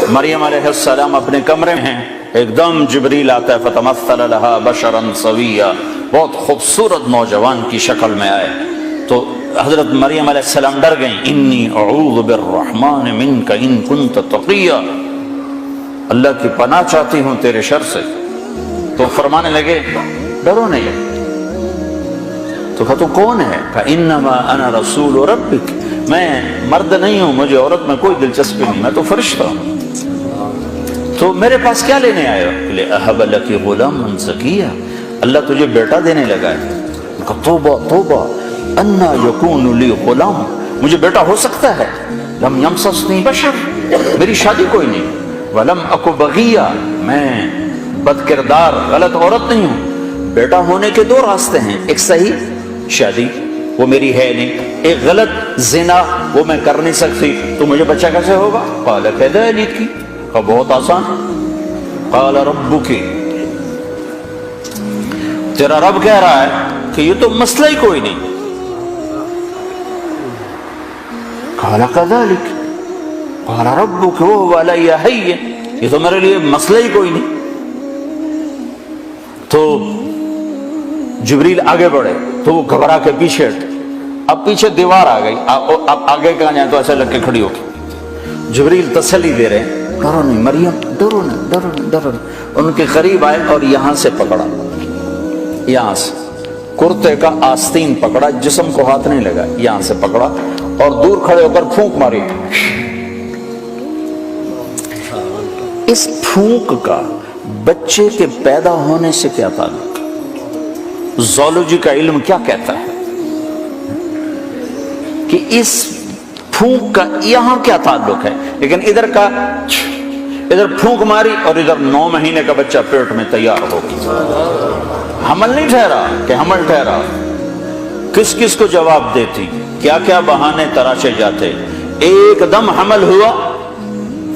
مریم علیہ السلام اپنے کمرے میں ہیں، ایک دم جبریل آتا ہے، فتمثل لها بشرا سویا، بہت خوبصورت نوجوان کی شکل میں آئے تو حضرت مریم علیہ السلام ڈر گئیں، انی اعوذ بالرحمن منک ان کنت تقیا، اللہ کی پناہ چاہتی ہوں تیرے شر سے۔ تو فرمانے لگے ڈرو نہیں۔ تو کہا تو کون ہے؟ کہا انما انا رسول ربک، میں مرد نہیں ہوں، مجھے عورت میں کوئی دلچسپی نہیں، میں تو فرشتہ ہوں۔ تو میرے پاس کیا لینے آئے ہو؟ کہ اہب لک غلاما زکیا، اللہ تجھے بیٹا دینے لگا ہے۔ کہا توبہ توبہ، انا یکون لی غلام، مجھے بیٹا ہو سکتا ہے؟ لم یمسسنی بشر، میری شادی کوئی نہیں، ولم اکو بغیا، میں بد کردار غلط عورت نہیں ہوں۔ بیٹا ہونے کے دو راستے ہیں، ایک صحیح شادی وہ میری ہے نہیں، ایک غلط زنا وہ میں کر نہیں سکتی، تو مجھے بچہ کیسے ہوگا؟ قال کذلک، کہا بہت آسان، قال ربک، تیرا رب کہہ رہا ہے کہ یہ تو مسئلہ ہی کوئی نہیں۔ قال کذلک قال ربک وهو علی ہین، یہ تو میرے لیے مسئلہ ہی کوئی نہیں۔ تو جبریل آگے بڑھے تو وہ گھبرا کے پیچھے ہٹے، اب پیچھے دیوار آ گئی، اب آگے کہاں جائیں تو ایسے لگ کے کھڑی ہو گئی۔ جبریل تسلی دے رہے ہیں، ڈرو نہیں مریم، ڈرو نہیں ڈرو نہیں ڈرو نہیں۔ ان کے قریب آئے اور یہاں سے پکڑا، یہاں سے کرتے کا آستین پکڑا، جسم کو ہاتھ نہیں لگا، یہاں سے پکڑا اور دور کھڑے ہو کر پھونک ماری۔ اس پھونک کا بچے کے پیدا ہونے سے کیا تعلق؟ زولوجی کا علم کیا کہتا ہے کہ اس پھونک کا یہاں کیا تعلق ہے؟ لیکن ادھر کا ادھر پھونک ماری اور ادھر 9 مہینے کا بچہ پیٹ میں تیار ہو گیا۔ حمل نہیں ٹھہرا کہ حمل ٹھہرا، کس کس کو جواب دیتی، کیا کیا بہانے تراشے جاتے، ایک دم حمل ہوا،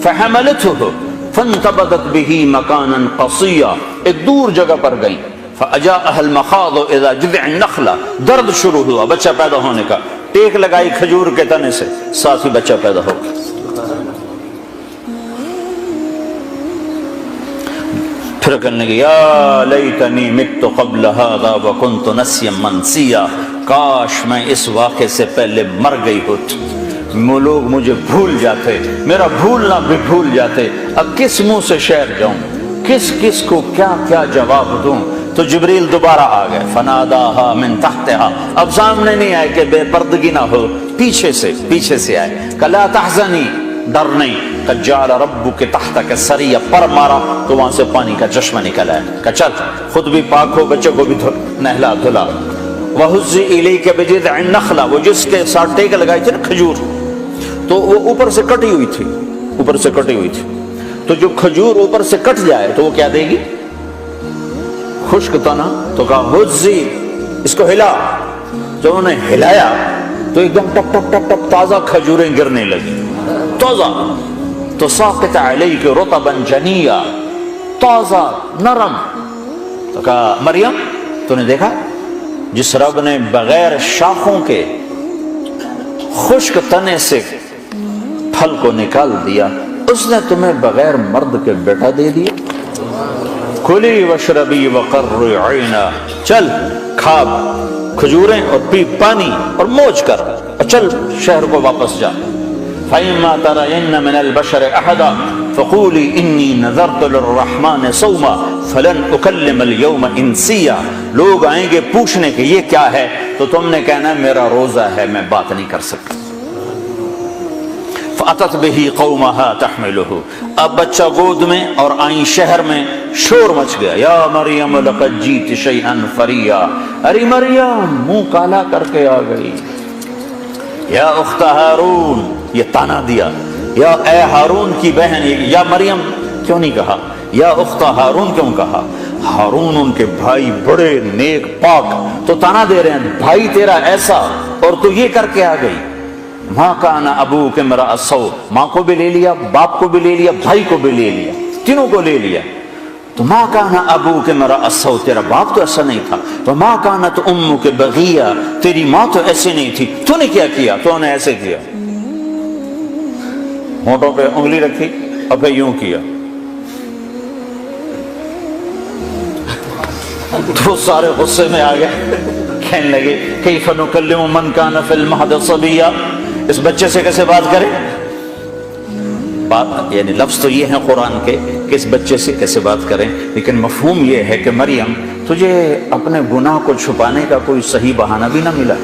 فحملته فانتبذت به مکانا قصیا، ایک دور جگہ پر گئی، فاجاءها المخاض اذا جذع النخلہ، درد شروع ہوا بچہ پیدا ہونے کا، ٹیک لگائی کھجور کے تنے سے، ساتھ ہی بچہ پیدا ہو گیا۔ پھر کہنے لگے یا لیتنی مت قبل هذا وکنت نسیا منسیا، کاش میں اس واقعے سے پہلے مر گئی ہوتی، لوگ مجھے بھول جاتے، میرا بھولنا بھی بھول جاتے، اب کس منہ سے شعر جاؤں، کس کس کو کیا کیا جواب دوں۔ تو جبریل دوبارہ آ گئے، فناداہا من تحتہا، اب سامنے نہیں آئے کہ بے پردگی نہ ہو، پیچھے سے آئے، کہ لا تحزنی، ڈر نہیں، قد جعل ربک تحتک سریا، پر مارا تو وہاں سے پانی کا چشمہ نکل آیا، کہ چل خود بھی پاک ہو، بچے کو بھی نہلا دھلا۔ وَهُزِّ إِلَيْكَ بِجِذْعِ النَّخْلَةِ، وہ جس کے ساتھ ٹیک لگائی تھی نا کھجور، تو وہ اوپر سے کٹی ہوئی تھی، اوپر سے کٹی ہوئی تھی، تو جو کھجور اوپر سے کٹ جائے تو وہ کیا دے گی؟ خشک تنا، تو کہا ہزی، اس کو ہلا، جب انہوں نے ہلایا تو ایک دم ٹپ ٹپ ٹپ ٹپ تازہ کھجوریں گرنے لگی، تازہ، تو ساقط علیک رطبا جنیا، تازہ نرم۔ تو کہا مریم تو نے دیکھا جس رب نے بغیر شاخوں کے خشک تنے سے پھل کو نکال دیا، اس نے تمہیں بغیر مرد کے بیٹا دے دیا۔ کلی وشربی وقرری عینا، چل کھا کھجوریں اور پی پانی اور موج کر، اور چل شہر کو واپس جا۔ فَإِمَّا تَرَيِنَّ مِنَ الْبَشَرِ أَحَدًا فَقُولِي إِنِّي نَذَرْتُ لِلرَّحْمَنِ صَوْمًا فَلَنْ أُكَلِّمَ الْيَوْمَ إِنسِيًّا، لوگ آئیں گے پوچھنے کہ یہ کیا ہے، تو تم نے کہنا میرا روزہ ہے، میں بات نہیں کر سکتا۔ فَأَتَتْ بِهِ قَوْمَهَا تَحْمِلُهُ، اب بچہ گود میں اور آئیں شہر میں، شور مچ گیا، یا مریم لقد جِئْتِ شَيْئًا فَرِيًّا، ارے مریم منہ کالا کر کے آ گئی، یا اخت ہارون، یہ تانا دیا، یا اے ہارون کی بہن، یا مریم کیوں نہیں کہا، یا اخت ہارون کیوں کہا؟ ہارون ان کے بھائی بڑے نیک پاک، تو تانا دے رہے ہیں بھائی تیرا ایسا اور تو یہ کر کے آ گئی۔ ماں کان ابوک امرأ سوء، ماں کو بھی لے لیا، باپ کو بھی لے لیا، بھائی کو بھی لے لیا، تینوں کو لے لیا۔ تو ماں کان ابوک امرأ سوء، تیرا باپ تو ایسا نہیں تھا، وما کانت امک بغیہ، تیری ماں تو ایسے نہیں تھی، تو نے کیا کیا؟ تو نے ایسے کیا، ہونٹوں پہ انگلی رکھی، اور پھر یوں کیا تو سارے غصے میں آ گئے، کہنے لگے کیف نکلم من کان فی المہد صبیا، اس بچے سے کیسے بات کریں؟ بات یعنی لفظ تو یہ ہیں قرآن کے کہ اس بچے سے کیسے بات کریں، لیکن مفہوم یہ ہے کہ مریم تجھے اپنے گناہ کو چھپانے کا کوئی صحیح بہانہ بھی نہ ملا۔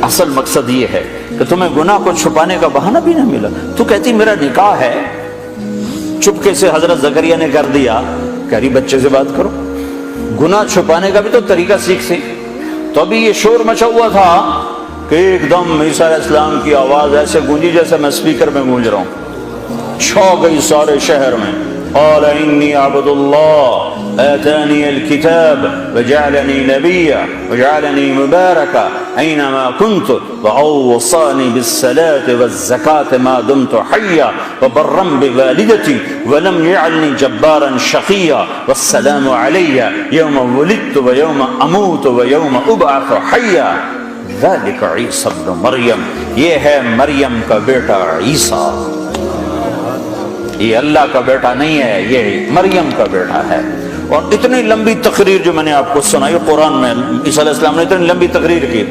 اصل مقصد یہ ہے کہ تمہیں گناہ کو چھپانے کا بہانہ بھی نہ ملا، تو کہتی میرا نکاح ہے، چپکے سے حضرت زکریا نے کر دیا، کہہ رہی بچے سے بات کرو۔ گناہ چھپانے کا بھی تو طریقہ سیکھ سی۔ تو ابھی یہ شور مچا ہوا تھا کہ ایک دم عیسیٰ علیہ السلام کی آواز ایسے گونجی جیسے میں اسپیکر میں گونج رہا ہوں، چھا گئی سارے شہر میں۔ قال انی عبد اللہ آتانی الکتاب وجعلنی نبیا وجعلنی مبارکا اینما کنت واوصانی بالصلاة والزکاة ما دمت حیا وبرا بوالدتی ولم یجعلنی جبارا شقیا والسلام علی یوم ولدت ویوم اموت ویوم ابعث حیا ذلک عیسی ابن مریم، یہ ہے مریم کا بیٹا عیسیٰ، یہ اللہ کا بیٹا نہیں ہے، یہ مریم کا بیٹا ہے۔ اور اتنی لمبی تقریر جو میں نے آپ کو سنائی قرآن میں، عیسیٰ علیہ السلام نے اتنی لمبی تقریر کی۔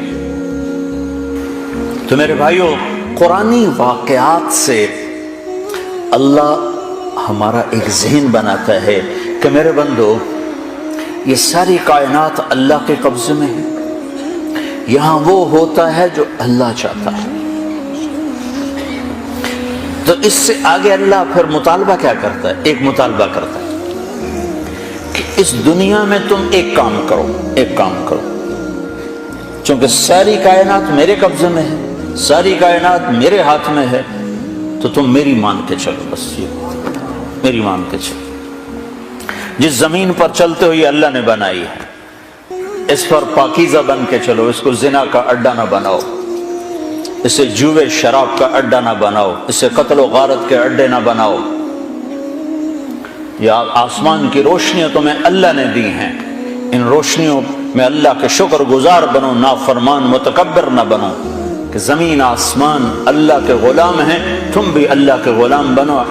تو میرے بھائیو، قرآنی واقعات سے اللہ ہمارا ایک ذہن بناتا ہے کہ میرے بندو، یہ ساری کائنات اللہ کے قبضے میں ہے، یہاں وہ ہوتا ہے جو اللہ چاہتا ہے۔ تو اس سے آگے اللہ پھر مطالبہ کیا کرتا ہے؟ ایک مطالبہ کرتا ہے کہ اس دنیا میں تم ایک کام کرو، ایک کام کرو، چونکہ ساری کائنات میرے قبضے میں ہے، ساری کائنات میرے ہاتھ میں ہے، تو تم میری مان کے چلو، بس یہ میری مان کے چلو۔ جس زمین پر چلتے ہو یہ اللہ نے بنائی ہے، اس پر پاکیزہ بن کے چلو، اس کو زنا کا اڈا نہ بناؤ، اسے جوے شراب کا اڈا نہ بناؤ، اسے قتل و غارت کے اڈے نہ بناؤ۔ یا آسمان کی روشنیاں تمہیں اللہ نے دی ہیں، ان روشنیوں میں اللہ کے شکر گزار بنو، نافرمان متکبر نہ بنو، کہ زمین آسمان اللہ کے غلام ہیں، تم بھی اللہ کے غلام بنو۔